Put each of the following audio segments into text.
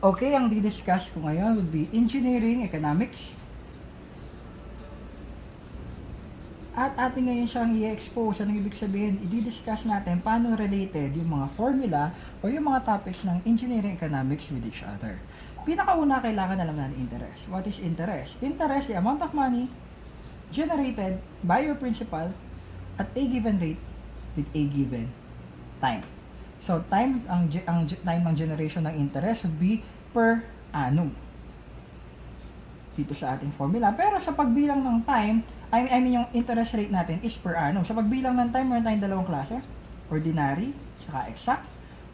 Okay, ang di-discuss ko ngayon would be engineering, economics. At ating ngayon siyang i-expose. Anong ibig sabihin? I-discuss natin paano related yung mga formula o yung mga topics ng engineering economics with each other. Pinakauna, kailangan alam natin interest. What is interest? Interest, the amount of money generated by your principal at a given rate with a given time. So, time ng generation ng interest would be per annum dito sa ating formula. Pero sa pagbilang ng time, I mean yung interest rate natin is per annum. Sa pagbilang ng time, meron tayong dalawang klase. Ordinary, saka exact.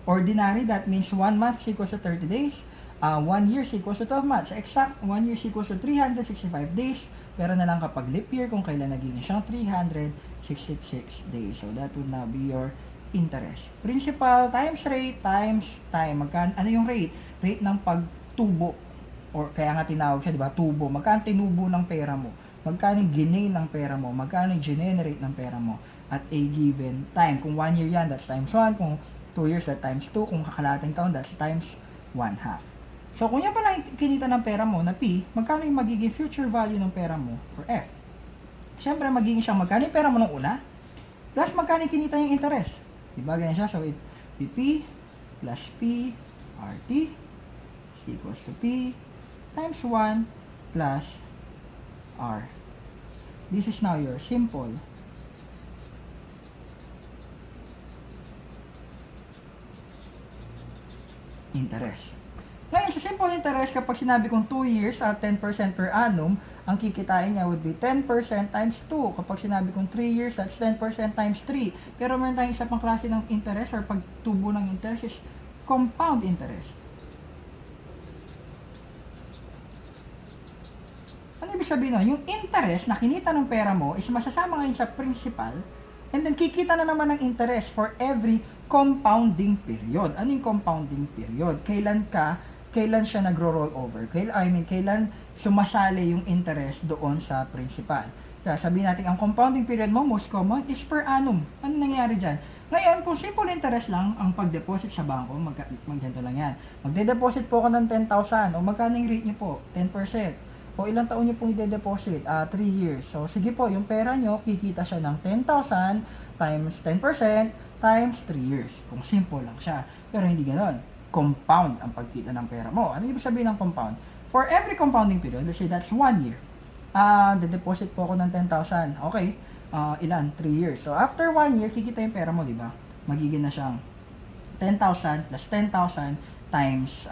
Ordinary, that means 1 month is equals to 30 days. 1 year is equals to 12 months. Exact, 1 year is equals to 365 days. Pero na lang kapag leap year, kung kailan naging siyang 366 days. So, that would now be your interest. Principal times rate times time. Ano yung rate? Rate ng pagtubo. Or kaya nga tinawag siya, di ba? Tubo. Magkano tinubo ng pera mo? Magkano ginain ng pera mo? Magkano generate ng pera mo? At a given time. Kung 1 year yan, that's times 1. Kung 2 years, that's times 2. Kung kakalating taon, that's times 1/2. So, kung yan pala kinita ng pera mo na P, magkano yung magiging future value ng pera mo for F? Siyempre, magiging siyang magkano yung pera mo nung una, plus magkano yung kinita yung interest. Diba? Ganyan siya. So, it P plus P RT is equals to P times 1 plus R. This is now your simple interest. Ngayon, sa simple interest, kapag sinabi kong 2 years at 10% per annum, ang kikitain niya would be 10% times 2. Kapag sinabi kong 3 years, that's 10% times 3. Pero meron tayong isa pang klase ng interest or pagtubo ng interest is compound interest. Ano ibig sabihin nun? Yung interest na kinita ng pera mo is masasama ngayon sa principal and then kikita na naman ng interest for every compounding period. Ano yung compounding period? Kailan siya nagro-roll over? Kailan sumasali yung interest doon sa principal? Kaya sabihin natin, ang compounding period mo, most common, is per annum. Ano nangyayari dyan? Ngayon, kung simple interest lang ang pag-deposit sa bangko, ganito lang yan. Magde-deposit po ako ng 10,000 o magkano yung rate nyo po? 10%. O ilang taon nyo pong i-deposit? 3 years. So, sige po, yung pera nyo, kikita siya ng 10,000 times 10% times 3 years. Kung simple lang siya. Pero hindi ganon. Compound ang pagkita ng pera mo. Ano ibig sabihin ng compound? For every compounding period, let's say that's 1 year. De-deposit po ako ng 10,000. Okay. Ilan? 3 years. So, after 1 year, kikita yung pera mo, di ba? Magiging na siyang 10,000 plus 10,000 times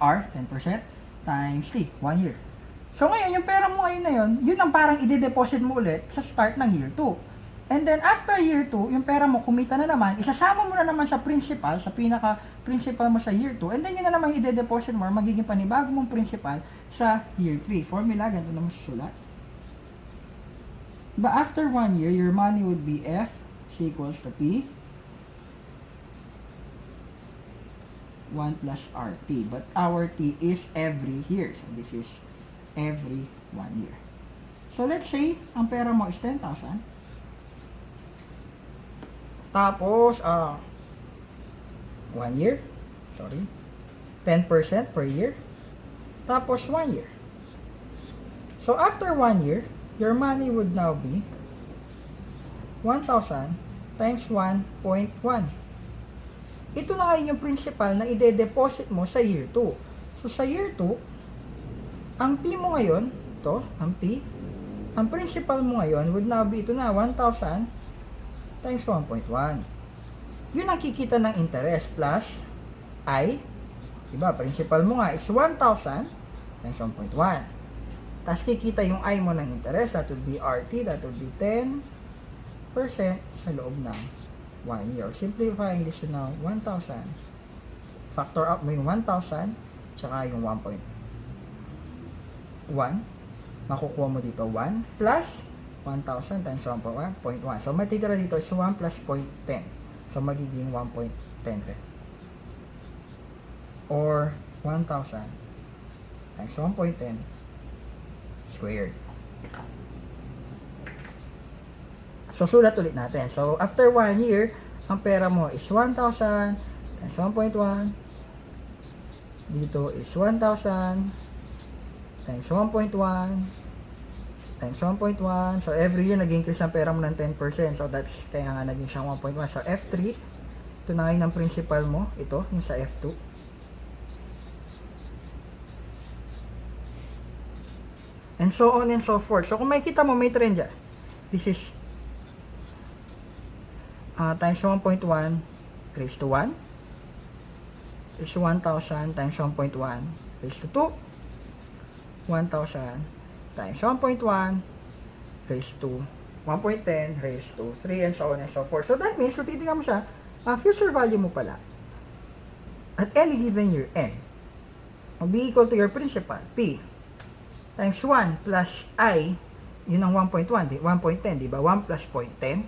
R, 10%, times T, 1 year. So, ngayon, yung pera mo ngayon na yun ang parang i-deposit mo ulit sa start ng year 2. And then, after year 2, yung pera mo, kumita na naman, isasama mo na naman sa principal, sa pinaka-principal mo sa year 2, and then yun na naman i-deposit mo, or magiging panibago mong principal sa year 3. Formula, ganito naman susulat. But after 1 year, your money would be F is equals to P 1 plus RT. But our T is every year. So, this is every 1 year. So, let's say, ang pera mo is 10,000. Tapos, 1 year. Sorry. 10% per year. Tapos, 1 year. So, after 1 year, your money would now be 1,000 times 1.1. Ito na ngayon yung principal na ide-deposit mo sa year 2. So, sa year 2, ang P mo ngayon, ito, ang P, ang principal mo ngayon would now be, ito na, 1,000 times 1.1. Yun ang kikita ng interest plus I, diba, principal mo nga is 1,000 times 1.1. Tapos kikita yung I mo ng interest, that would be RT, that would be 10% sa loob ng 1 year. Simplifying this to now, 1,000. Factor out mo yung 1,000, tsaka yung 1.1. Makukuha mo dito 1 plus 1,000 times 1.1. So, matitira dito is 1 plus 0.10. So, magiging 1.10 rin. Or, 1,000 times 1.10 squared. So, sulat ulit natin. So, after 1 year, ang pera mo is 1,000 times 1.1 Dito is 1,000 times 1.1 times 1.1. So, every year, nag-increase ang pera mo ng 10%. So, that's, kaya nga naging siyang 1.1. So, F3, ito na ngayon ang principal mo. Ito, yung sa F2. And so on and so forth. So, kung makikita mo, may trend dyan. This is times 1.1 raised to 1 is 1,000 times 1.1 raised to 2. 1,000 times 1.1 raised to 1.10 raised to 3 and so on and so forth. So that means, kung titignan mo siya, future value mo pala at any given year, N, will be equal to your principal, P, times 1 plus I, yun ang 1.1, 1.10, di ba? 1 plus 0.10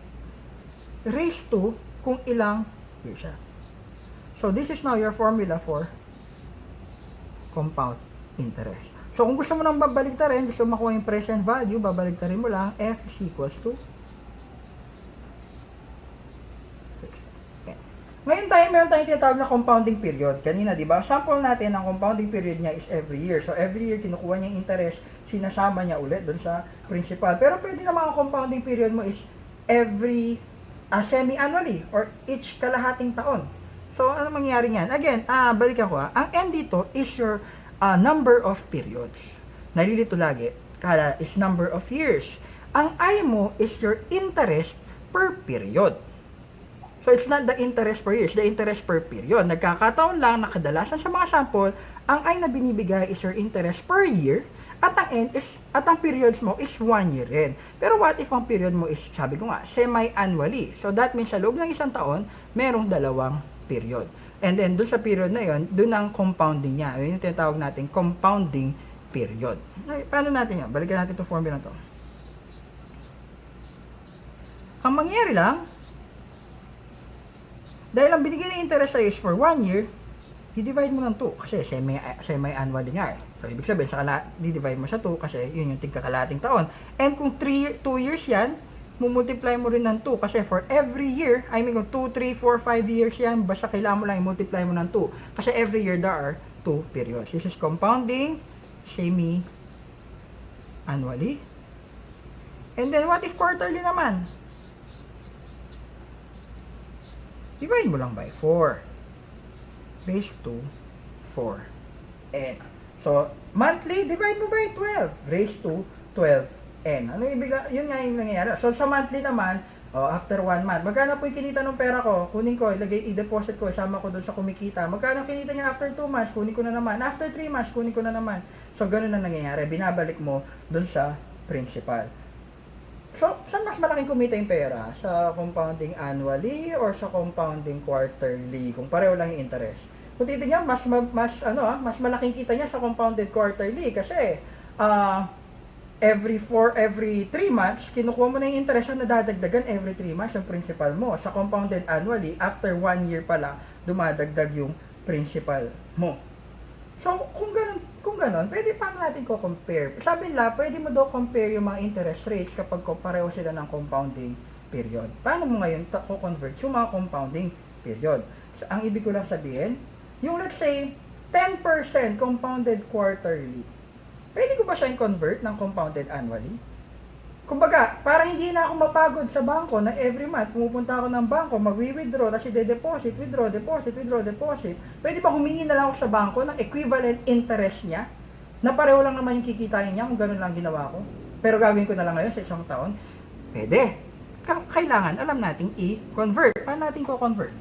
raised to kung ilang year siya. So this is now your formula for compound interest. So, kung gusto mo nang babaligtarin, gusto mo makuha yung present value, babaligtarin mo lang, F is equals to N. Ngayon meron tayong tinatawag na compounding period. Kanina, di ba? Sample natin, ang compounding period niya is every year. So, every year, kinukuha niya yung interest, sinasama niya ulit doon sa principal. Pero pwede naman ang compounding period mo is every semi-annually or each kalahating taon. So, ano mangyayari niyan? Again, balikan ko ang N dito is your number of periods. Nalilito lagi, kala is number of years. Ang I mo is your interest per period. So, it's not the interest per year, it's the interest per period. Nagkakataon lang na kadalasan sa mga sample, ang I na binibigay is your interest per year, at ang N is, at ang periods mo is 1 year rin. Pero what if ang period mo is, sabi ko nga, semi-annually. So, that means sa loob ng isang taon, merong dalawang period. And then, dun sa period na yon, dun ang compounding niya. Yun yung tinatawag natin compounding period. Ay, paano natin yan? Balikan natin itong formula na to. Ang mangyayari lang, dahil ang binigay na interest sa'yo is for 1 year, di-divide mo ng 2 kasi semi-annually nga eh. So, ibig sabihin, di-divide mo sa 2 kasi yun yung tigkakalating taon. And kung 2 years yan, multiply mo rin ng 2 kasi for every year, I mean kung 2, 3, 4, 5 years yan, basta kailangan mo lang i-multiply mo ng 2 kasi every year there are 2 periods. This is compounding semi-annually. And then what if quarterly naman? Divide mo lang by 4 raised to 4 N. So, monthly, divide mo by 12 raised to 12 N. Ano ibig, yun nga yung nangyayari. So, sa monthly naman, after 1 month, magkano po yung kinita ng pera ko? Kunin ko, i-deposit ko, isama ko doon sa kumikita. Magkano kinita niya after 2 months? Kunin ko na naman. After 3 months, kunin ko na naman. So, ganun na nangyayari. Binabalik mo doon sa principal. So, saan mas malaking kumita yung pera? Sa compounding annually or sa compounding quarterly? Kung pareho lang yung interest. Kung titignan, mas malaking kita niya sa compounded quarterly kasi every 3 months, kinukuha mo na yung interest na nadadagdagan every 3 months yung principal mo. Sa compounded annually, after 1 year pala, dumadagdag yung principal mo. So, kung ganun, pwede paano natin ko-compare? Sabi nila, pwede mo daw compare yung mga interest rates kapag pareho sila ng compounding period. Paano mo ngayon ko-convert yung mga compounding period? So, ang ibig ko lang sabihin, yung let's say, 10% compounded quarterly, pwede ko ba siya i-convert ng compounded annually? Kumbaga, para hindi na ako mapagod sa bangko na every month, pumupunta ako ng bangko, mag-withdraw, tapos i-deposit, withdraw, deposit. Pwede ba humingi na lang ako sa bangko ng equivalent interest niya? Na pareho lang naman yung kikitain niya kung gano'n lang ginawa ko. Pero gagawin ko na lang ngayon sa isang taon? Pwede. Kailangan, alam nating i-convert. Paano natin ko-convert?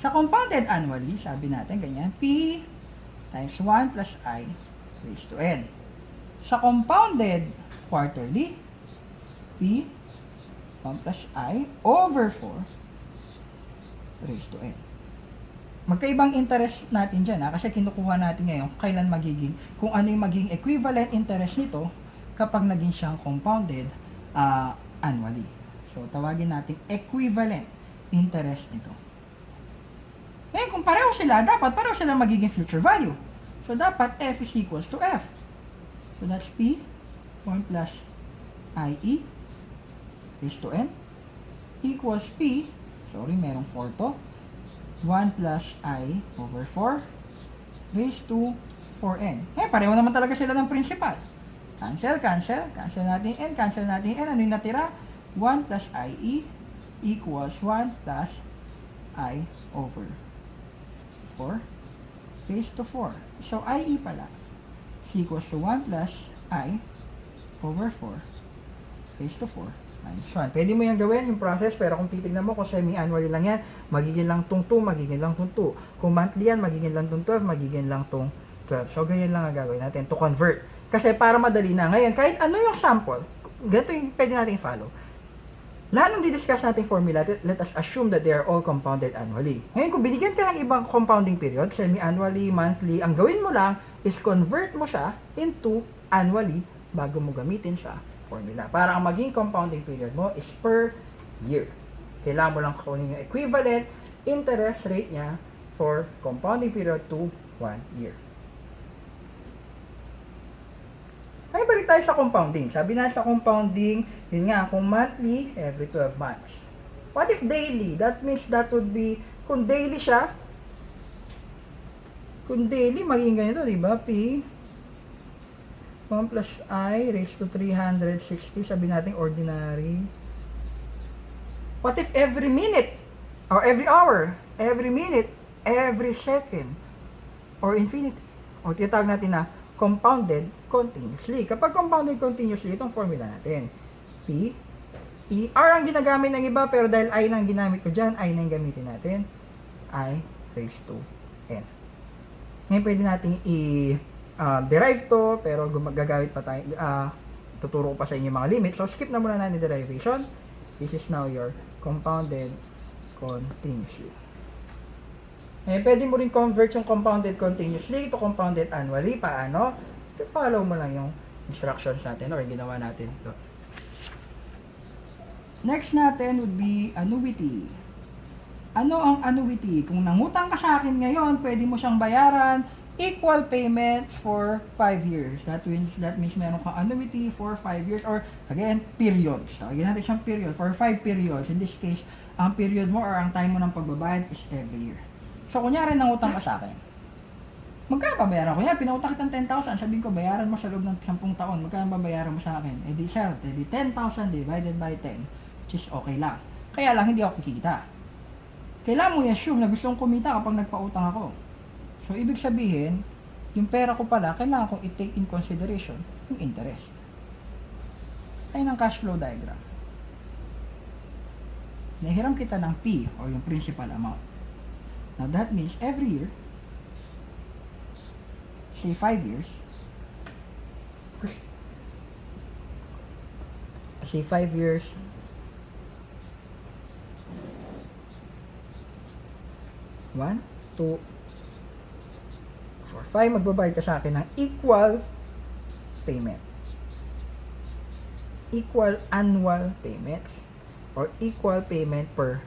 Sa compounded annually, sabi natin ganyan, P times 1 plus I raised to N. Sa compounded quarterly, P 1 plus I over 4 raised to N. Magkaibang interest natin dyan kasi kinukuha natin ngayon kung ano yung magiging equivalent interest nito kapag naging siyang compounded annually. So, tawagin natin equivalent interest nito. Ngayon, kung pareho sila, dapat pareho sila magiging future value. So, dapat F is equals to F. So, that's P 1 plus IE raised to N equals P, sorry, merong 4 to, 1 plus I over 4 raised to 4n. Pareho naman talaga sila ng principal. Cancel, cancel. Cancel natin n, cancel natin n. Ano yung natira? 1 plus IE equals 1 plus I over 4 raised to 4. So, IE pala is equals to 1 plus I over 4 raised to 4 minus 1. Pwede mo yan gawin, yung process, pero kung titignan mo, kung semi-annually lang yan, magiging lang tong 2, magiging lang tong 2. Kung monthly yan, magiging lang tong 12, magiging lang tong 12. So, ganyan lang ang gagawin natin to convert. Kasi para madali na. Ngayon, kahit ano yung sample, ganito yung pwede natin i-follow. Lahat ng di-discuss nating formula, let us assume that they are all compounded annually. Ngayon, kung binigyan ka ng ibang compounding period, semi-annually, monthly, ang gawin mo lang is convert mo siya into annually bago mo gamitin sa formula. Para ang maging compounding period mo is per year. Kailangan mo lang kunin yung equivalent interest rate niya for compounding period to 1 year. Ay, balik tayo sa compounding. Sabi na sa compounding, yun nga, kung monthly, every 12 months. What if daily? That means that would be, kung daily siya, kung daily, maging ganito, di ba? P, 1 plus I raised to 360, sabi natin ordinary. What if every minute, or every hour, every minute, every second, or infinity? O tinatawag natin na compounded continuously. Kapag compounded continuously, itong formula natin. P, E, R ang ginagamit ng iba, pero dahil I na ang ginamit ko dyan, I na yung gamitin natin. I raised to N. Ngayon pwede natin i-derive to, pero gagamit pa tayo, tuturo ko pa sa inyo mga limits. So, skip na muna natin yung derivation. This is now your compounded continuously. Eh, pwede mo rin convert yung compounded continuously to compounded annually. Paano? Follow mo lang yung instructions natin or ginawa natin ito. Next natin would be annuity. Ano ang annuity? Kung nangutang ka sa akin ngayon, pwede mo siyang bayaran equal payments for 5 years. That means meron kang annuity for 5 years or again, periods. Tawagin natin siyang period for 5 periods. In this case, ang period mo or ang time mo ng pagbabayad is every year. So, kunyari, nangutang ka sa akin. Magkano babayaran ko yan? Pinautang kitang 10,000. Sabihin ko, bayaran mo sa loob ng 10 taon. Magkano babayaran mo sa akin? Eh di, sir, eh di 10,000 divided by 10. Which is okay lang. Kaya lang, hindi ako kikita. Kailangan mo i-assume na gusto kong kumita kapag nagpautang ako. So, ibig sabihin, yung pera ko pala, kailangan kong i-take in consideration yung interest. Ayun ang cash flow diagram. Nahiram kita ng P or yung principal amount. Now, that means every year, say 5 years, say 5 years, one, two, 4, 5, magbabayad ka sa akin ng equal payment. Equal annual payments or equal payment per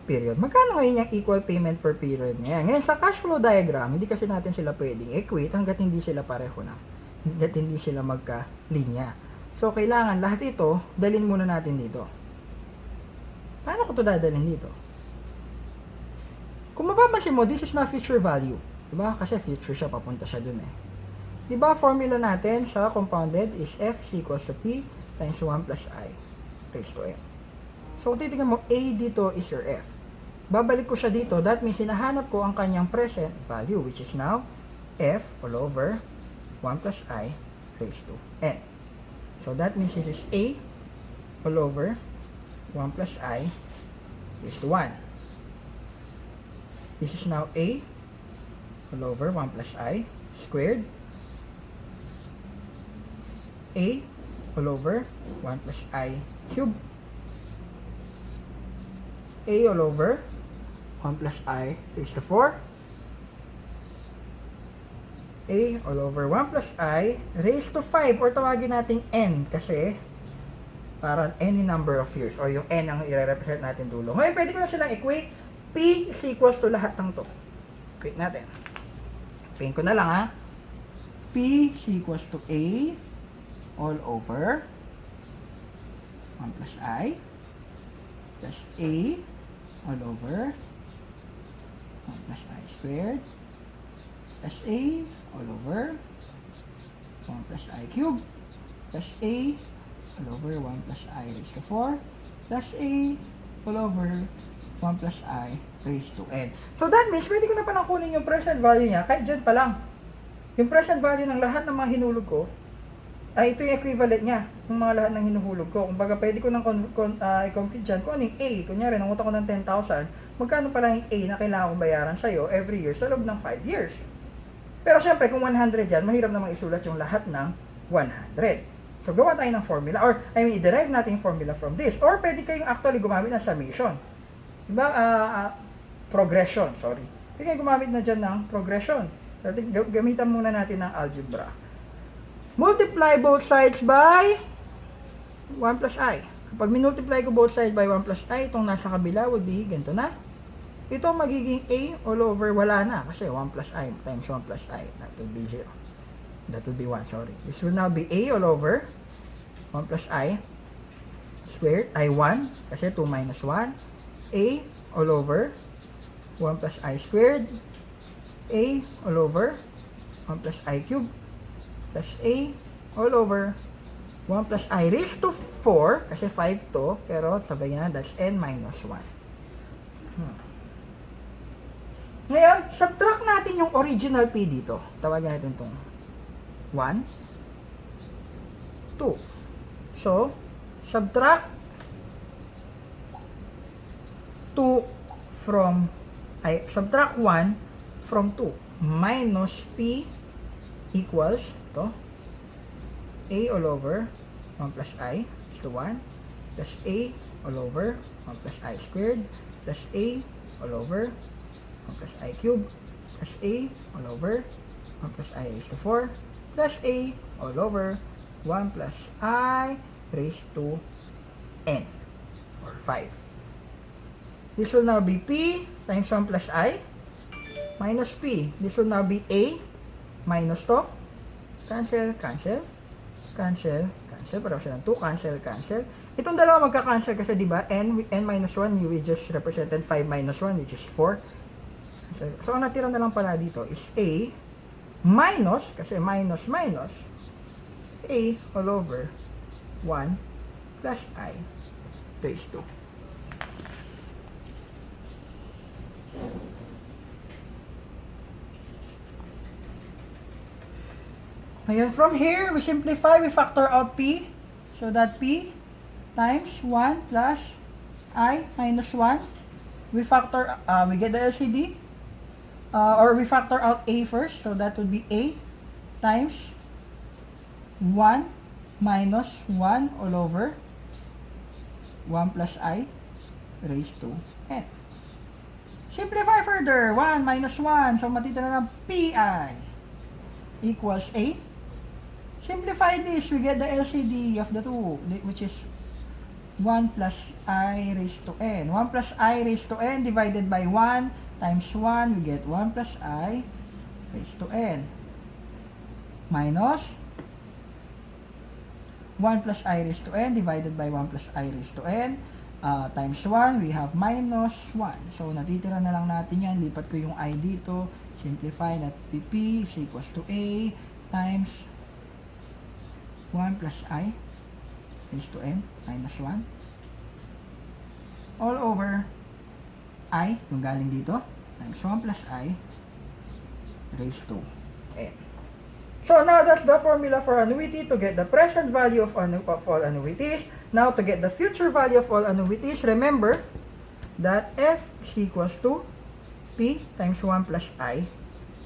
period. Magkano ngayon yung equal payment per period niya? Ngayon, sa cash flow diagram, hindi kasi natin sila pwedeng equate hanggat hindi sila pareho na. Hanggat hindi sila magka-linya. So, kailangan lahat ito, dalhin muna natin dito. Paano ko ito dadalhin dito? Kung mapapansin mo, this is not future value. Diba? Kasi future siya, papunta siya dun eh. Diba, formula natin sa compounded is F is equals to P times 1 plus I raised to N. So, kung titignan mo, A dito is your F. Babalik ko siya dito. That means, hinahanap ko ang kanyang present value, which is now F all over 1 plus I raised to N. So, that means this is A all over 1 plus I raised to 1. This is now A all over 1 plus I squared. A all over 1 plus I cubed. A all over 1 plus I raised to 4. A all over 1 plus I raised to 5 or tawagin natin N kasi para any number of years or yung N ang i-represent natin dulo. Ngayon, pwede ko na silang equate. P is equals to lahat ng to. Equate natin. Equate ko na lang ha. P is equals to A all over 1 plus I plus A all over 1 plus I squared plus A all over 1 plus I cubed plus A all over 1 plus I raised to 4 plus A all over 1 plus I raised to n. So that means, pwede ko na palang kunin yung present value niya kahit dyan pa lang. Yung present value ng lahat ng mga hinulog ko, ay ito yung equivalent niya ng mga lahat ng hinuhulog ko. Kumbaga, pwede ko nang i-compute dyan kung ano yung A. Kunyari, nanguta ko ng 10,000, magkano pala yung A na kailangan kong bayaran sa'yo every year sa loob ng 5 years. Pero syempre, kung 100 dyan, mahirap namang isulat yung lahat ng 100. So, gawa tayo ng formula, or i-derive natin yung formula from this. Or pwede kayong actually gumamit ng summation. Diba? Progression, sorry. Pwede kayong gumamit na dyan ng progression. Gamitan muna natin ng algebra. Multiply both sides by 1 plus I. Kapag minultiply ko both sides by 1 plus I, itong nasa kabila would be ganito na. Ito magiging A all over, wala na. Kasi 1 plus I times 1 plus I. That would be 0. That would be 1, sorry. This will now be A all over 1 plus I squared. I 1, kasi 2 minus 1. A all over 1 plus I squared. A all over 1 plus I cubed. Plus A all over 1 plus I raised to 4, kasi 5 to, pero sabay na, that's n minus 1. Ngayon, subtract natin yung original P dito. Tawagan natin itong 1, 2. So, subtract 2 from, subtract 1 from 2. Minus P equals ito, A all over 1 plus I is to 1 plus A all over 1 plus I squared plus A all over 1 plus I cubed plus A all over 1 plus I raised to 4 plus A all over 1 plus I raised to n or 5. This will now be P times 1 plus I minus P. This will now be A minus to. Cancel, cancel, cancel, cancel. Para siya ng 2, cancel, cancel. Itong dalawa magka-cancel kasi diba, n minus 1, we just represented 5 minus 1, which is 4. So, ang natira na lang pala dito is A minus, kasi minus minus, A all over 1 plus I raised to. Ngayon, from here, we simplify, we factor out P. So that P times 1 plus I minus 1. We factor, we get the LCD. Or we factor out A first. So that would be A times 1 minus 1 all over 1 plus I raised to n. Simplify further. 1 minus 1. So matitira na PI equals A. Simplify this, we get the LCD of the two, which is 1 plus I raised to n. 1 plus I raised to n divided by 1 times 1, we get 1 plus I raised to n. Minus 1 plus I raised to n divided by 1 plus I raised to n. Times 1, we have minus 1. So, natitira na lang natin yan. Lipat ko yung I dito. Simplify that P is equals to A times 1 plus I raised to n minus 1 all over I, yung galing dito, times 1 plus I raised to n. So now that's the formula for annuity to get the present value of all annuities. Now to get the future value of all annuities, remember that F is equals to P times 1 plus I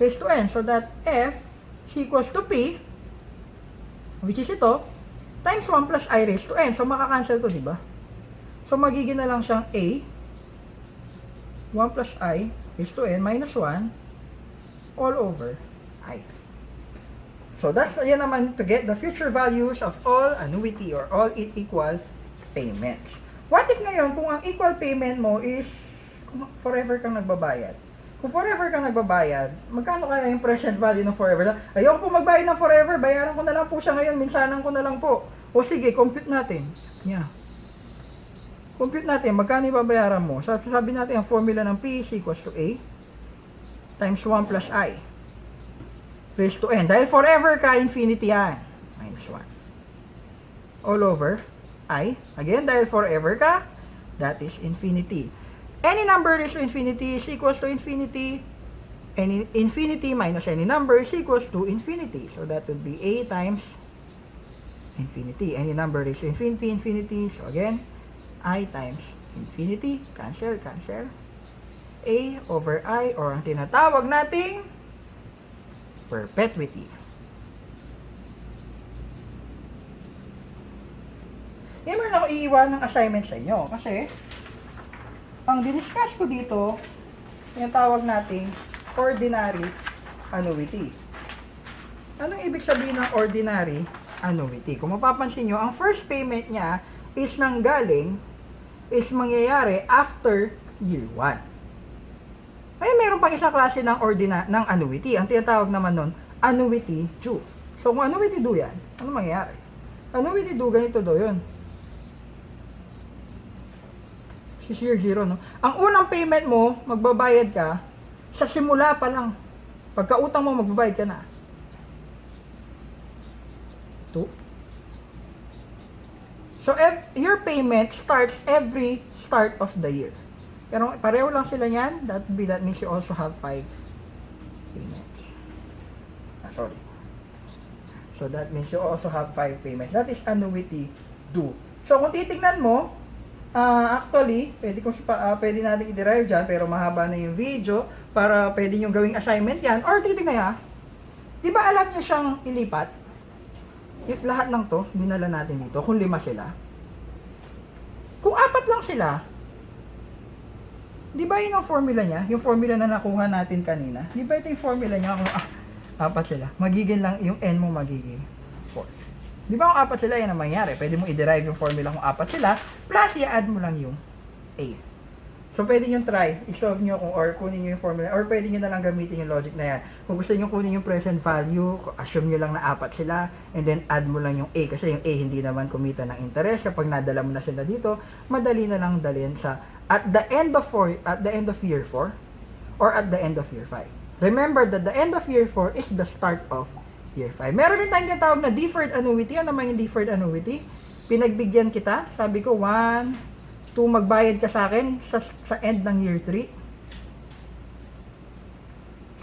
raised to n. So that F is equals to P, which is ito, times 1 plus I raised to n. So, makakancel to, diba? So, magiging na lang siyang A, 1 plus I raised to n minus 1, all over I. So, that's, yan naman, to get the future values of all annuity or all equal payments. What if ngayon, kung ang equal payment mo is, forever kang nagbabayad? Kung forever kang nagbabayad, magkano kaya yung present value ng forever? Ayoko po magbayad ng forever, bayaran ko na lang po siya ngayon, minsanan ko na lang po. O sige, compute natin. Yeah. Compute natin, magkano ibabayaran mo? So, sabi natin, ang formula ng P is equals to A times 1 plus I. raised to n. Dahil forever ka, infinity yan. Minus 1. All over I. Again, dahil forever ka, that is infinity. Any number raised to infinity is equals to infinity. Any infinity minus any number is equals to infinity. So that would be a times infinity. Any number raised to infinity, infinity. So again, I times infinity. Cancel, cancel. A over I, or ang tinatawag nating perpetuity. Meron ako iiwan ng assignment sa inyo kasi ang diniscuss ko dito, yung tawag nating ordinary annuity. Anong ibig sabihin ng ordinary annuity? Kung mapapansin nyo, ang first payment niya is mangyayari after year 1. Ay, meron pang isang klase ng annuity. Ang tinatawag naman nun, annuity due. So, kung annuity due yan, ano mangyayari? Annuity due, ganito do yun. Si year 0, no? Ang unang payment mo, magbabayad ka, sa simula pa lang. Pagka-utang mo, magbabayad ka na. 2. So, your payment starts every start of the year. Pero pareho lang sila yan. That means you also have 5 payments. Sorry. So, that means you also have 5 payments. That is annuity due. So, kung titignan mo, actually, pwede natin i-derive dyan, pero mahaba na yung video, para pwede nyo gawing assignment yan, or titignan ya, di ba alam nyo siyang ilipat? Lahat lang to, dinala natin dito, kung 5 sila. Kung 4 lang sila, di ba yun ang formula niya? Yung formula na nakuha natin kanina, di ba ito yung formula niya kung 4 sila? Magiging lang, yung n mo magiging 4. Di ba kung 4 sila, yan ang mangyari. Pwede mo i-derive yung formula kung 4 sila, plus i-add mo lang yung A. So, pwede nyo try, i-solve nyo or kunin nyo yung formula, or pwede nyo na lang gamitin yung logic na yan. Kung gusto nyo kunin yung present value, assume nyo lang na 4 sila, and then add mo lang yung A, kasi yung A hindi naman kumita ng interest. Kapag nadala mo na sila dito, madali na lang dalhin sa at the end of year 4, or at the end of year 5. Remember that the end of year 4 is the start of year 5. Meron din tayong tinatawag na deferred annuity. Ano naman yung deferred annuity? Pinagbigyan kita. Sabi ko, 1, 2, magbayad ka sa akin sa end ng year 3.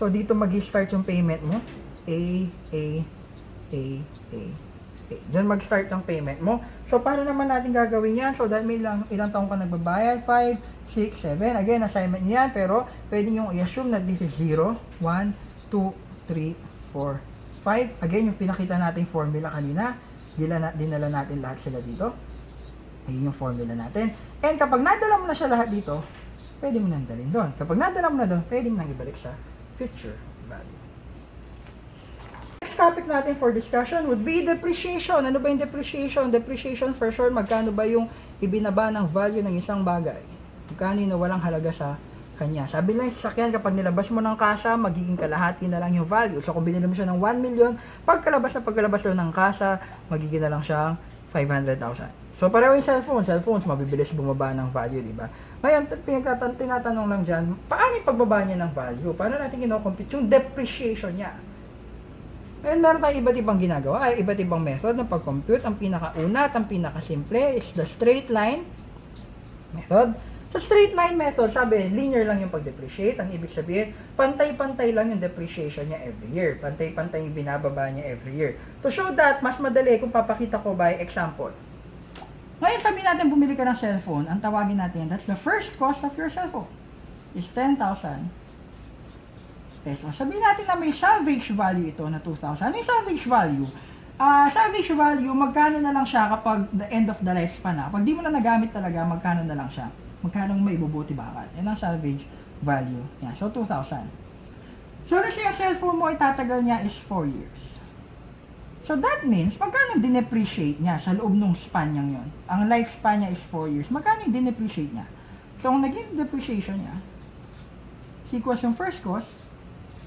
So, dito mag-start yung payment mo. A. Diyan mag-start yung payment mo. So, paano naman natin gagawin yan? So, dahil may ilang taong ka nagbabayad? 5, 6, 7. Again, assignment niyan. Pero, pwede nyo i-assume na this is 0, 1, 2, 3, 4, 5. Again, yung pinakita natin formula kanina, dinala natin lahat sila dito. Ayun yung formula natin. And kapag nadala mo na siya lahat dito, pwede mo nang dalhin doon. Kapag nadala mo na doon, pwede mo nang ibalik sa future value. Next topic natin for discussion would be depreciation. Ano ba yung depreciation? Depreciation for sure, magkano ba yung ibinaba ng value ng isang bagay? Magkano yung nawalang halaga sa kanya. Sabi lang sa sasakyan, kapag nilabas mo ng kasa, magiging kalahati na lang yung value. So, kung binili mo siya ng 1 million, pagkalabas mo ng kasa, magiging na lang siyang 500,000. So, pareho yung cellphones, mabibilis bumaba ng value, di ba? Ngayon, tinatanong lang dyan, paano yung pagbaba niya ng value? Paano natin kinocompute yung depreciation niya? Ngayon, meron tayong iba't ibang ginagawa, iba't ibang method ng pag-compute. Ang pinakauna at ang pinakasimple is the straight line method. Sa straight line method, sabi, linear lang yung pag-depreciate. Ang ibig sabihin, pantay-pantay lang yung depreciation niya every year. Pantay-pantay yung binababa niya every year. To show that, mas madali kung papakita ko by example. Ngayon, sabi natin, bumili ka ng cellphone. Ang tawagin natin, that's the first cost of your cellphone is 10,000 pesos. Sabihin natin na may salvage value ito na 2,000. Ano yung salvage value? Salvage value, magkano na lang siya kapag the end of the lifespan na? Pag di mo na nagamit talaga, magkano na lang siya? Magkano may bubuti bakal? Yan ang salvage value. Yan. So, 2,000. So, let's say ang cellphone mo, itatagal niya is 4 years. So, that means, magkano dinepreciate niya sa loob ng span niyang yun? Ang lifespan niya is 4 years. Magkano yung dinepreciate niya? So, ang naging depreciation niya, equals yung first cost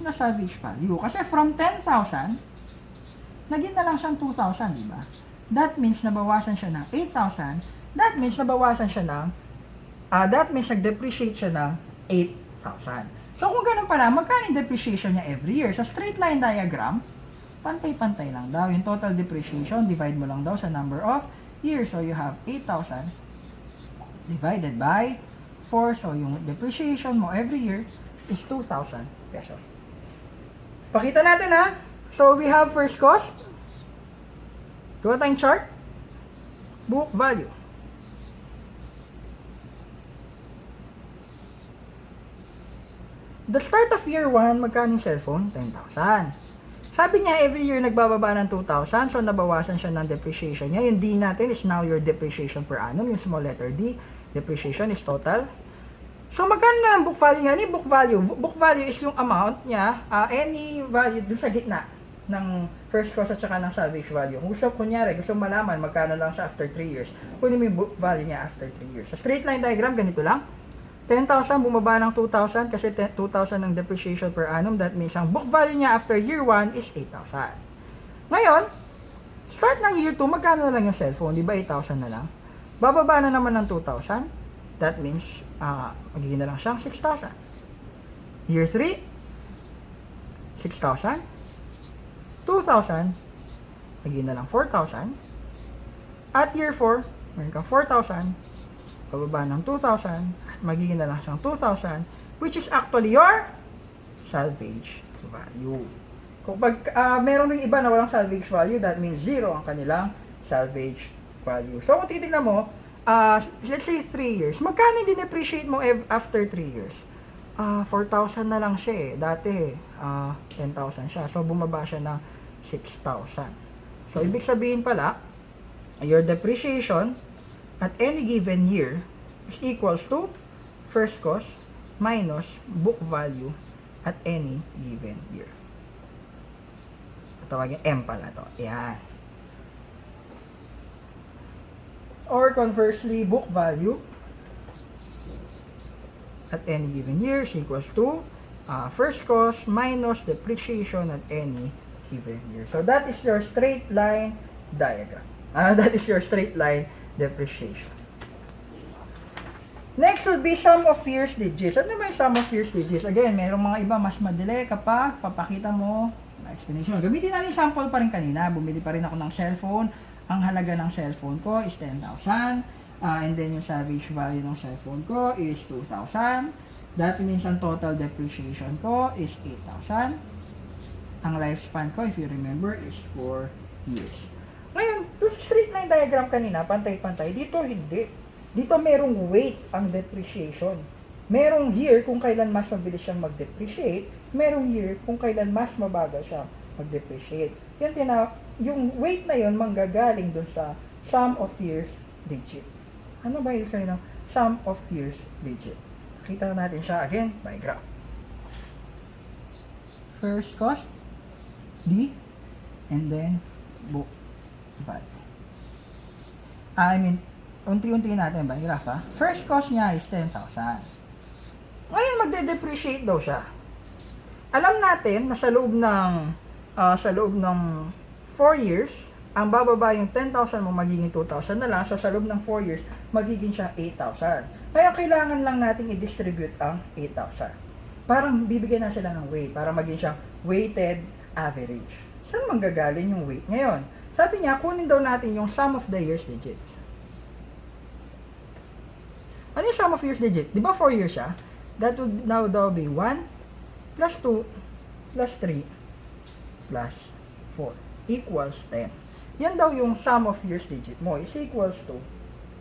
na salvage value. Kasi from 10,000, naging na lang siyang 2,000, di ba? That means, nabawasan siya ng 8,000. That means, nabawasan siya ng that means nag-depreciate siya ng 8,000. So, kung ganun pala, magkano yung depreciation niya every year? Sa straight line diagram, pantay-pantay lang daw. Yung total depreciation, divide mo lang daw sa number of years. So, you have 8,000 divided by 4. So, yung depreciation mo every year is 2,000 pesos. Pakita natin ha. So, we have first cost. Gawa tayong chart. Book value. The start of year 1, magkano yung cellphone? 10,000. Sabi niya, every year nagbababa ng 2,000, so nabawasan siya ng depreciation niya. Yung D natin is now your depreciation per annum, yung small letter D. Depreciation is total. So, magkano na ang book value niya? Ano yung book value? Book value is yung amount niya, any value dun sa gitna ng first cost at saka ng salvage value. Kung gusto, kunyari, gusto malaman magkano lang siya after 3 years, kunin mo yung book value niya after 3 years. Sa straight line diagram, ganito lang. 10,000, bumaba ng 2,000 kasi 2,000 ng depreciation per annum. That means ang book value niya after year 1 is 8,000. Ngayon, start ng year 2, magkano na lang yung cellphone? Di ba 8,000 na lang? Bababa na naman ng 2,000. That means, magiging na lang siyang 6,000. Year 3, 6,000. 2,000, magiging na lang 4,000. At year 4, meron kang 4,000. Bababa ng 2,000, magiging na lang siyang 2,000, which is actually your salvage value. Kung meron ring iba na walang salvage value, that means 0 ang kanilang salvage value. So, kung titignan mo, let's say 3 years, magkano din appreciate mo after 3 years? 4,000 na lang siya eh. Dati, 10,000 siya. So, bumaba siya ng 6,000. So, ibig sabihin pala, your depreciation at any given year is equals to first cost minus book value at any given year. Tawagin M pala to. Yan. Or conversely, book value at any given year is equals to first cost minus depreciation at any given year. So that is your straight line diagram. That is your straight line depreciation. Next would be sum of years digits. Ano ba yung sum of years digits? Again, mayroong mga iba mas madali kapag papakita mo na explanation. Gamitin natin sample pa rin kanina. Bumili pa rin ako ng cellphone. Ang halaga ng cellphone ko is 10,000. And then yung salvage value ng cellphone ko is 2,000. That means ang total depreciation ko is 8,000. Ang lifespan ko, if you remember, is 4 years. Ngayon, to straight line diagram kanina, pantay-pantay. Dito, hindi. Dito, merong weight ang depreciation. Merong year kung kailan mas mabilis siyang mag-depreciate. Merong year kung kailan mas mabagal siyang mag-depreciate. Yung weight na yun, manggagaling dun sa sum of years digit. Ano ba yung sa'yo ng sum of years digit? Kita natin siya again by graph. First cost, D, and then book value. Unti-unti natin by graph ha. First cost niya is 10,000. Ngayon magde-depreciate daw siya. Alam natin na sa loob ng 4 years, ang bababa yung 10,000 mo magiging 2,000 na lang. So sa loob ng 4 years, magiging siya 8,000. Ngayon kailangan lang nating i-distribute ang 8,000. Parang bibigyan na sila ng weight para maging siyang weighted average. Saan manggagaling yung weight ngayon? Sabi niya, kunin daw natin yung sum of the years digits. Ano yung sum of years digit? Di ba 4 years siya? That would now daw be 1 plus 2 plus 3 plus 4 equals 10. Yan daw yung sum of years digit mo is equals to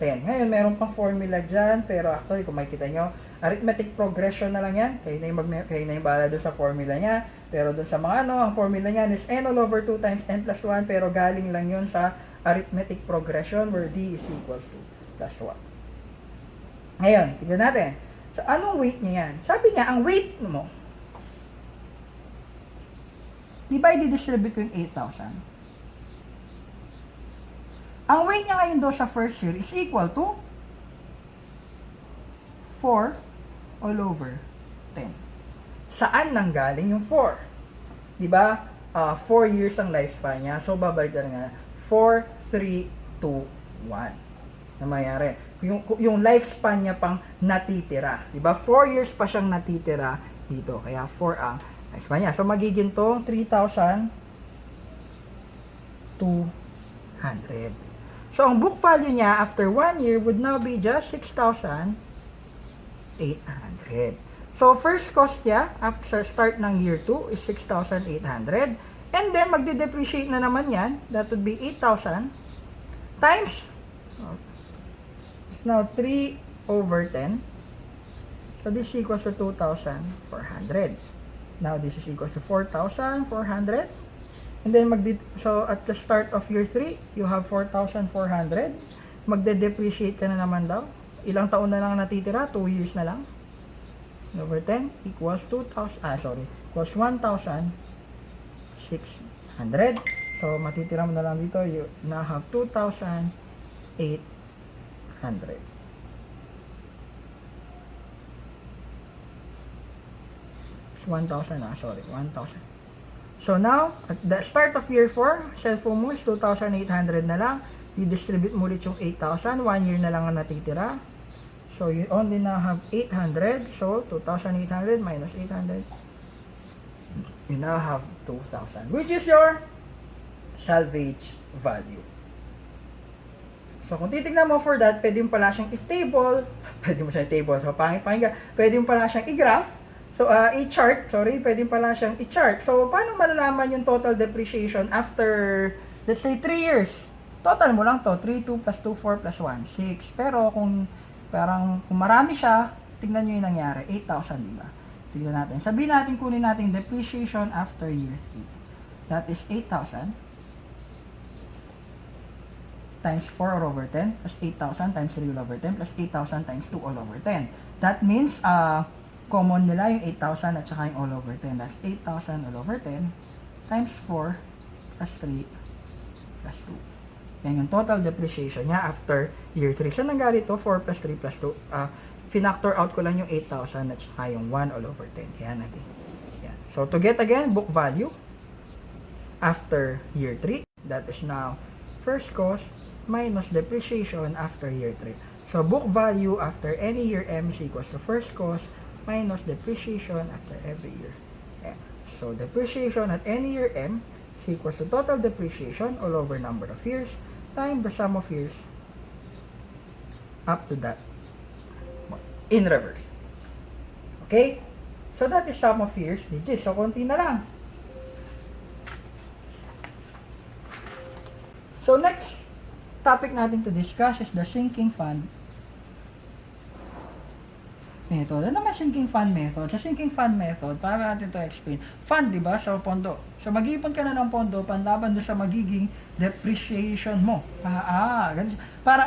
10. Ngayon, meron pang formula dyan, pero actually, kung makikita nyo, arithmetic progression na lang yan. Kayo na yung bahala doon sa formula niya. Pero doon sa mga ang formula niyan is n all over 2 times n plus 1, pero galing lang yun sa arithmetic progression where d is equals to plus 1. Ngayon, tignan natin. So, anong weight niya yan? Sabi niya, ang weight mo, di ba i-distribute ko yung 8,000? Ang weight niya ngayon doon sa first year is equal to 4 all over 10. Saan nanggaling yung 4? Di ba? 4 years ang lifespan niya. So, babalik na nga. 4, 3, 2, 1. Na mayari. Yung lifespan niya pang natitira. Di ba? 4 years pa siyang natitira dito. Kaya 4 ang next pa niya. So, magiging tong 3,200. So, ang book value niya after 1 year would now be just 6,800. So, first cost niya after start ng year 2 is 6,800. And then, magde-depreciate na naman yan. That would be 8,000 times, now 3 over 10. So, this is equals to 2,400. Now, this is equals to 4,400. And then, so at the start of year 3, you have 4,400. Magde-depreciate ka na naman daw. Ilang taon na lang natitira? 2 years na lang. Over 10 equals equals 1,600. So, matitira mo na lang dito. You now have 2,800. So, 1,000 1,000. So, now, at the start of year 4, cellphone mo is 2,800 na lang. I-distribute mo ulit yung 8,000. 1 year na lang ang natitira. So, you only now have 800. So, 2,800 minus 800. You now have 2,000. Which is your salvage value. So, kung titignan mo for that, pwede mo pala siyang i-table. Pwede mo siyang i-table. So, pangit-pangit. Pwede mo pala siyang i-graph. So, i-chart. Sorry, pwede pala siyang i-chart. So, paano malalaman yung total depreciation after, let's say, 3 years? Total mo lang to. 3, 2, plus 2, 4, plus 1, 6. Pero, kung marami siya, tignan nyo yung nangyari. 8,000, di ba? Tignan natin. Sabihin natin, kunin natin depreciation after year 3. That is 8,000 times 4 all over 10 plus 8,000 times 3 all over 10 plus 8,000 times 2 all over 10. That means, common nila yung 8,000 at saka yung all over 10. That's 8,000 all over 10 times 4 plus 3 plus 2. Yan yung total depreciation niya after year 3. So, nanggali to 4 plus 3 plus 2. Finactor out ko lang yung 8,000 at saka yung 1 all over 10. Yan again. Yan. So, to get again, book value after year 3. That is now first cost minus depreciation after year 3. So, book value after any year M is equals to first cost minus depreciation after every year M. So, depreciation at any year M is equals to total depreciation all over number of years times the sum of years up to that in reverse. Okay? So, that is sum of years digits. So, konti na lang. So, next topic natin to discuss is the sinking fund method. Ano naman sinking fund method? Sa sinking fund method, para natin to explain. Fund, di ba? So, pondo. So, mag-iipon ka na ng pondo panlaban doon sa magiging depreciation mo.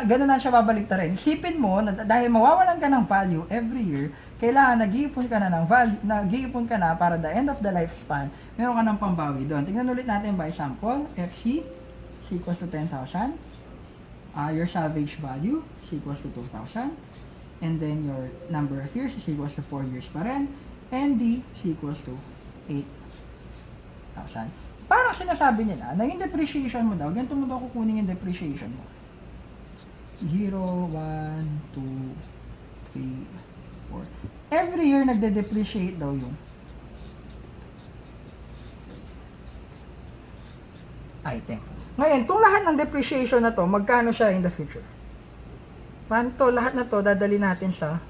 Ganun na siya babalik ta rin. Isipin mo, na dahil mawawalan ka ng value every year, kailangan nag-iipon ka na ng value, nag-iipon ka na para the end of the lifespan, meron ka ng pambawi doon. Tingnan ulit natin by example. FC is equals to 10,000. Your salvage value is equals to 2,000. And then your number of years is equals to 4 years pa rin. And D is equals to 8,000. Parang sinasabi nila na yung depreciation mo daw, ganito mo daw kukunin yung depreciation mo. 0, 1, 2, 3, 4. Every year nagde-depreciate daw yung item. Ngayon, itong lahat ng depreciation na to, magkano siya in the future? Paano to? Lahat na to, dadali natin sa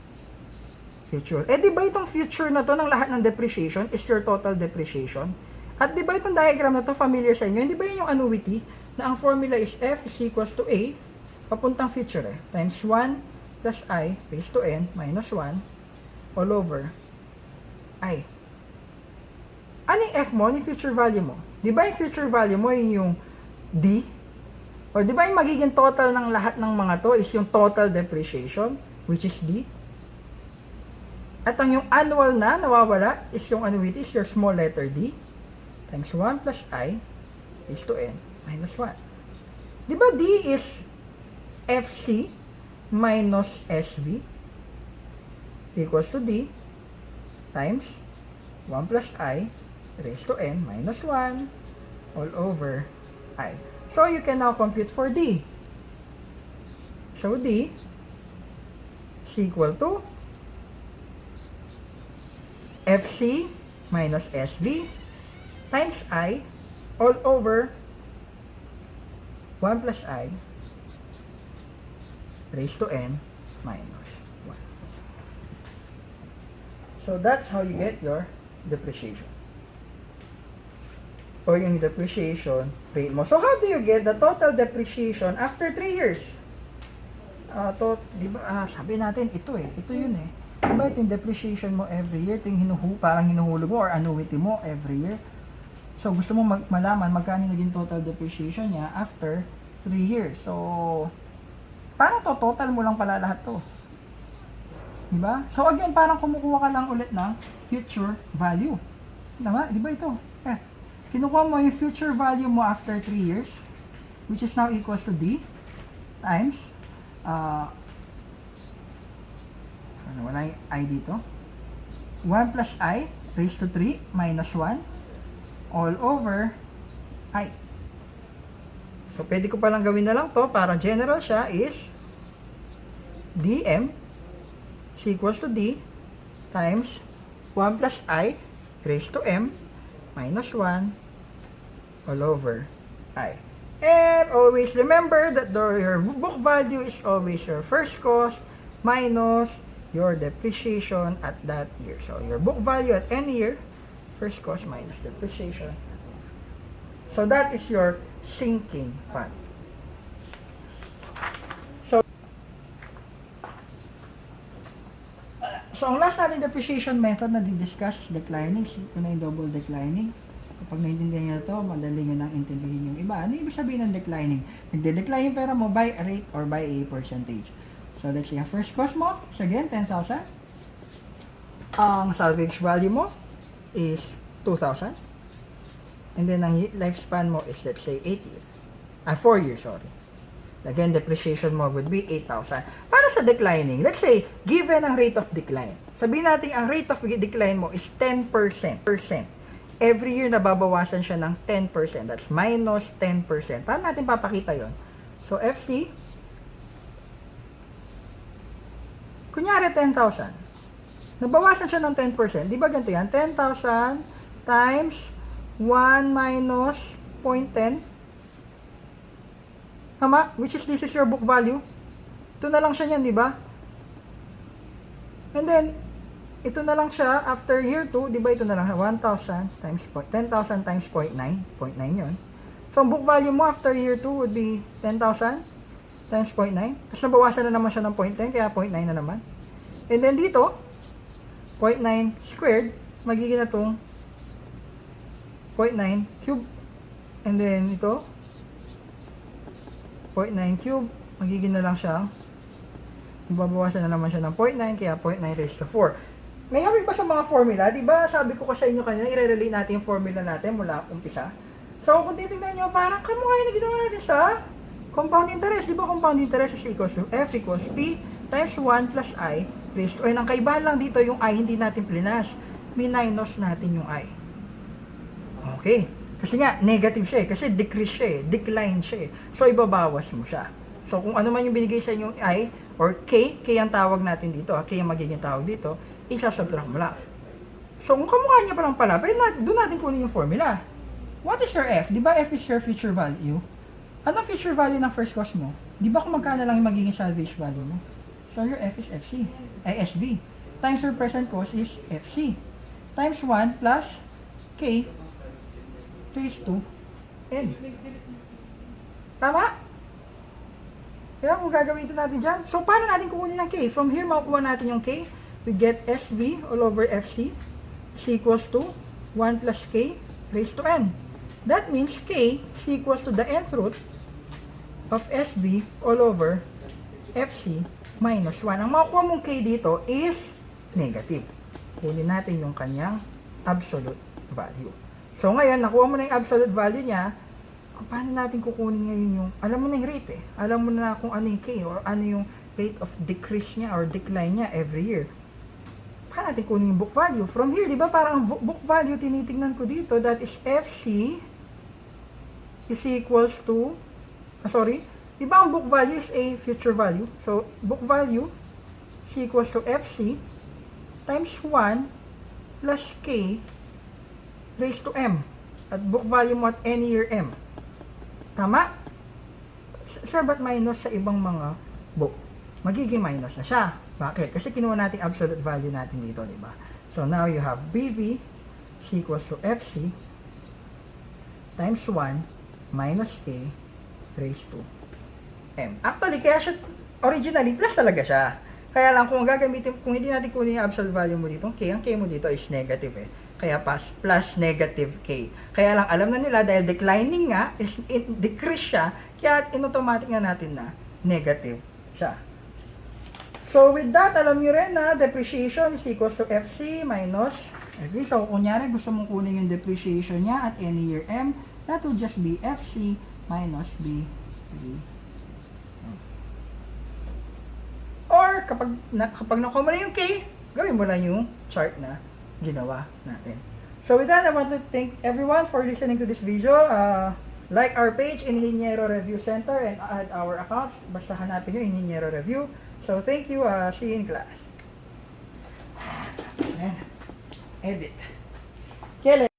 future. Eh, di ba itong future na to, ng lahat ng depreciation, is your total depreciation? At di ba itong diagram na to, familiar sa inyo? Hindi ba yun yung annuity, na ang formula is F is equals to A, papuntang future times 1 plus I raised to N minus 1 all over I. Ano yung F mo? Ano yung future value mo? Di ba yung future value mo yung D? O di ba yung magiging total ng lahat ng mga to is yung total depreciation, which is D? At ang yung annual na nawawala is yung annuity is your small letter D times 1 plus I is to N minus 1. Di ba D is FC minus SV equals to D times 1 plus I raised to N minus 1 all over I. So, you can now compute for D. So, D is equal to FC minus SV times I all over 1 plus I raised to n minus 1. So that's how you get your depreciation. O yung depreciation rate mo. So how do you get the total depreciation after 3 years? Sabi natin ito ito yun Diba ito yung depreciation mo every year, ito yung parang hinuhulog mo or annuity mo every year. So gusto mo malaman magkano naging total depreciation niya after 3 years. So parang total mo lang pala lahat to. Diba? So again, parang kumukuha ka lang ulit ng future value. Diba? Diba ito? F. Kinukuha mo yung future value mo after 3 years, which is now equals to D times wala yung I dito. 1 plus I raised to 3 minus 1 all over I. So, pwede ko palang gawin na lang to para general siya is dm is equals to D times 1 plus I raised to m minus 1 all over I. And always remember that your book value is always your first cost minus your depreciation at that year. So, your book value at any year, first cost minus depreciation. So, that is your sinking fund. So, ang last natin depreciation method na di-discuss, declining. Ito na yung double declining. Kapag naintindihan nyo ito, madali nyo nang intindihin yung iba. Ano ibig sabihin ng declining? Nagde-decline yung pera mo by a rate or by a percentage. So, let's say, ang first cost mo is again 10,000. Ang salvage value mo is 2,000. And then, ang lifespan mo is, let's say, 4 years, sorry. Again, depreciation mo would be 8,000. Para sa declining, let's say, given ang rate of decline. Sabihin natin, ang rate of decline mo is 10%. Every year, nababawasan siya ng 10%. That's minus 10%. Paano natin papakita yon? So, FC, kunyari 10,000. Nabawasan siya ng 10%. Di ba ganito yan? 10,000 times 1 minus 0.10. Tama? Which is, this is your book value. Ito na lang siya yan, di ba? And then, ito na lang siya after year 2. Di ba ito na lang? 1,000 times 10,000 times 0.9. 0.9 yun. So, ang book value mo after year 2 would be 10,000 times 0.9. Tapos nabawasan na naman siya ng 0.10, kaya 0.9 na naman. And then dito, 0.9 squared, magiging na itong 0.9 cube. And then ito, 0.9 cube, magiging na lang siya. Mababawasan na naman siya ng 0.9, kaya 0.9 raised to 4. May hawig ba sa mga formula? Diba sabi ko sa inyo kanina, i-relate natin yung formula natin mula umpisa. So, kung titignan nyo, parang kamukha na ginawa natin sa compound interest. Diba compound interest is equals to F equals P times 1 plus I raised to n. Ang kaibahan lang dito, yung I hindi natin plinas. Minus natin yung I. Okay. Kasi nga, negative siya kasi decrease siya decline siya So, ibabawas mo siya. So, kung ano man yung binigay sa inyong I, or K ang tawag natin dito, K ang magiging tawag dito, isasubtract mo lang. So, kung kamukha niya pa lang pala, doon natin kunin yung formula. What is your F? Di ba F is your future value? Anong future value ng first cost mo? Di ba kung magkano lang yung magiging salvage value mo? So, your F is FC, SV. Times your present cost is FC. Times 1 plus K raised to N. Tama? Kaya kung gagawin ito natin dyan, so paano natin kukunin ng K? From here, makukuha natin yung K. We get SV all over FC is equals to 1 plus K raised to N. That means K is equals to the nth root of SV all over FC minus 1. Ang makukuha mong K dito is negative. Kunin natin yung kanyang absolute value. So ngayon, nakuha mo na yung absolute value niya. Paano natin kukunin ngayon yung, alam mo na yung rate Alam mo na kung ano yung K or ano yung rate of decrease niya or decline niya every year. Paano natin kunin yung book value? From here, di ba parang ang book value tinitingnan ko dito, that is FC is equals to, di ba ang book value is a future value? So, book value is equals to FC times 1 plus K raised to M. At book value mo at any year M. Tama? Sir, ba't minus sa ibang mga book? Magiging minus na siya. Bakit? Kasi kinuha natin absolute value natin dito, di ba? So, now you have BV is equals to FC times 1 minus K raised to M. Actually, kaya siya, originally, plus talaga siya. Kaya lang, kung gagamitin, kung hindi natin kunin yung absolute value mo dito, K, ang K mo dito is negative eh. Kaya plus negative K. Kaya lang, alam na nila, dahil declining nga, is decrease siya, kaya in-automatic na natin na negative siya. So, with that, alam nyo rin na depreciation is equals to FC minus FV. So, kunyari, gusto mong kunin yung depreciation niya at any year M, that will just be FC minus BV. Or, kapag nakuha mo na yung K, gawin mo lang yung chart na ginawa natin. So, with that, I want to thank everyone for listening to this video. Like our page, Inhinyero Review Center, and add our accounts. Basta hanapin nyo, Inhinyero Review. So, thank you. See you in class. And edit.